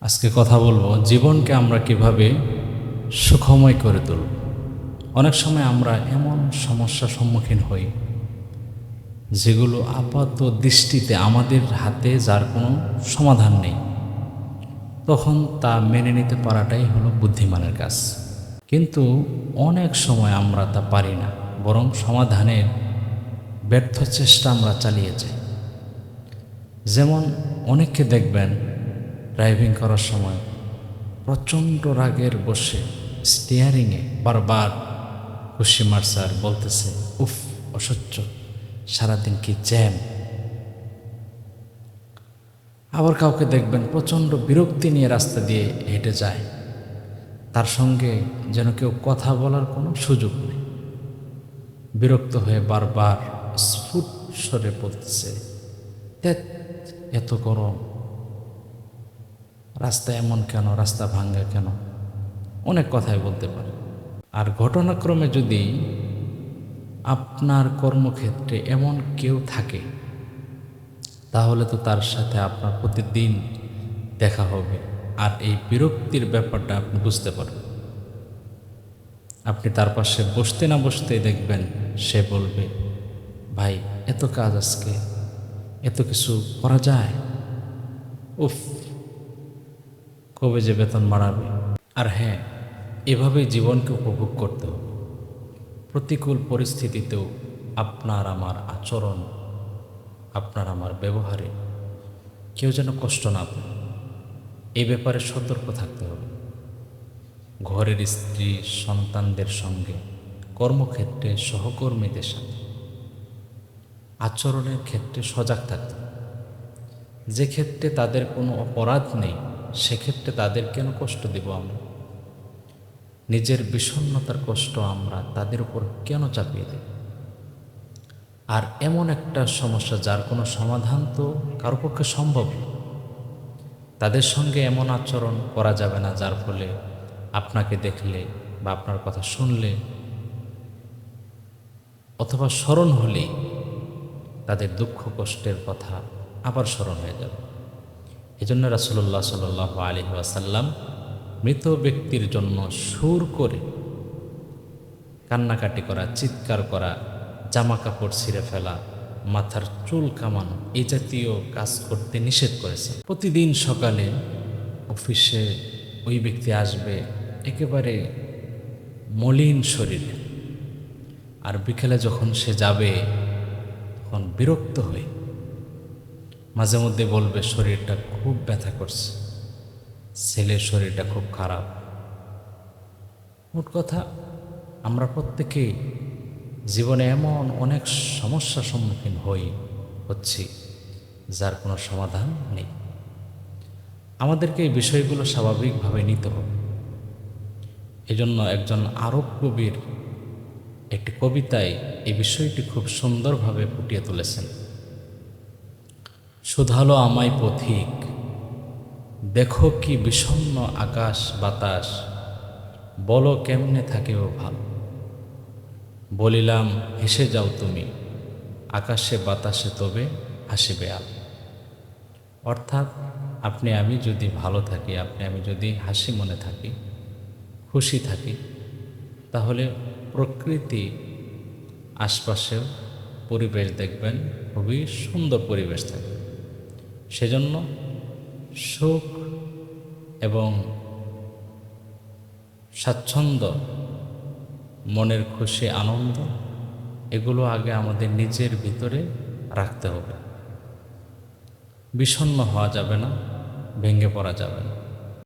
আজকে কথা বলবো জীবনকে আমরা কিভাবে সুখময় করে তুলব। অনেক সময় আমরা এমন সমস্যার সম্মুখীন হই যেগুলো আপাত দৃষ্টিতে আমাদের হাতে যার কোনো সমাধান নেই, তখন তা মেনে নিতে পারাটাই হলো বুদ্ধিমানের কাজ। কিন্তু অনেক সময় আমরা তা পারি না, বরং সমাধানের ব্যর্থ চেষ্টা আমরা চালিয়ে যাই। যেমন অনেককে দেখবেন ড্রাইভিং করার সময় প্রচণ্ড রাগের বসে স্টিয়ারিংয়ে বারবার ঘুষি মারছে আর বলতেছে, উফ অসহ্য, সারাদিন কি জ্যাম। আবার কাউকে দেখবেন প্রচণ্ড বিরক্তি নিয়ে রাস্তা দিয়ে হেঁটে যায়, তার সঙ্গে যেন কেউ কথা বলার কোনো সুযোগ নেই। বিরক্ত হয়ে বারবার স্ফুট স্বরে বলতেছে, ধ্যাৎ, এত গরম, রাস্তা এমন কেন, রাস্তা ভাঙ্গা কেন, অনেক কথাই বলতে পারে। আর ঘটনাক্রমে যদি আপনার কর্মক্ষেত্রে এমন কেউ থাকে, তাহলে তো তার সাথে আপনার প্রতিদিন দেখা হবে, আর এই বিরক্তির ব্যাপারটা আপনি বুঝতে পারবেন। আপনি তার পাশে বসতে না বসতেই দেখবেন সে বলবে, ভাই এত কাজ, আজকে এত কিছু করা যায়, উফ কবে যে বেতন বাড়াবে। আর হ্যাঁ, এভাবেই জীবনকে উপভোগ করতে হবে। প্রতিকূল পরিস্থিতিতেও আপনার আমার আচরণ, আপনার আমার ব্যবহারে কেউ যেন কষ্ট না পায়, এই ব্যাপারে সতর্ক থাকতে হবে। ঘরের স্ত্রী সন্তানদের সঙ্গে, কর্মক্ষেত্রে সহকর্মীদের সাথে আচরণের ক্ষেত্রে সজাগ থাকতে হবে। যে ক্ষেত্রে তাদের কোনো অপরাধ নেই, সেক্ষেত্রে তাদের কেন কষ্ট দেব আমরা? নিজের বিষণ্ণতার কষ্ট আমরা তাদের উপর কেন চাপিয়ে দেব? আর এমন একটা সমস্যা যার কোনো সমাধান তো কারো পক্ষে সম্ভব না, তাদের সঙ্গে এমন আচরণ করা যাবে না যার ফলে আপনাকে দেখলে বা আপনার কথা শুনলে অথবা স্মরণ হলেই তাদের দুঃখ কষ্টের কথা আবার স্মরণ হয়ে যাবে। এজন্য রাসূলুল্লাহ সাল্লাল্লাহু আলাইহি ওয়াসাল্লাম মৃত ব্যক্তির জন্য সুর করে কান্নাকাটি করা, চিৎকার করা, জামা কাপড় ছিঁড়ে ফেলা, মাথার চুল কামানো, এই জাতীয় কাজ করতে নিষেধ করেছে। প্রতিদিন সকালে অফিসে ওই ব্যক্তি আসবে একেবারে মলিন শরীরে, আর বিকেলে যখন সে যাবে তখন বিরক্ত হয়ে মাঝে মধ্যে বলবে, শরীরটা খুব ব্যথা করছে, ছেলের শরীরটা খুব খারাপ। মোট কথা, আমরা প্রত্যেকেই জীবনে এমন অনেক সমস্যার সম্মুখীন হচ্ছি যার কোনো সমাধান নেই। আমাদেরকে এই বিষয়গুলো স্বাভাবিকভাবে নিতে হবে। এজন্য একজন আরব কবির একটি কবিতায় এই বিষয়টি খুব সুন্দরভাবে ফুটিয়ে তুলেছেন। শুধালো আমায় পথিক, দেখো কি বিষণ্ণ আকাশ বাতাস, বলো কেমনে থাকেও ভালো। বলিলাম হেসে যাও তুমি, আকাশে বাতাসে তবে হাসিবে আলো। অর্থাৎ আপনি আমি যদি ভালো থাকি, আপনি আমি যদি হাসি মনে থাকি, খুশি থাকি, তাহলে প্রকৃতি, আশপাশেও পরিবেশ দেখবেন খুবই সুন্দর পরিবেশ থাকবে। সেজন্য সুখ এবং স্বাচ্ছন্দ্য, মনের খুশি, আনন্দ, এগুলো আগে আমাদের নিজের ভিতরে রাখতে হবে। বিষণ্ণ হওয়া যাবে না, ভেঙে পড়া যাবে না।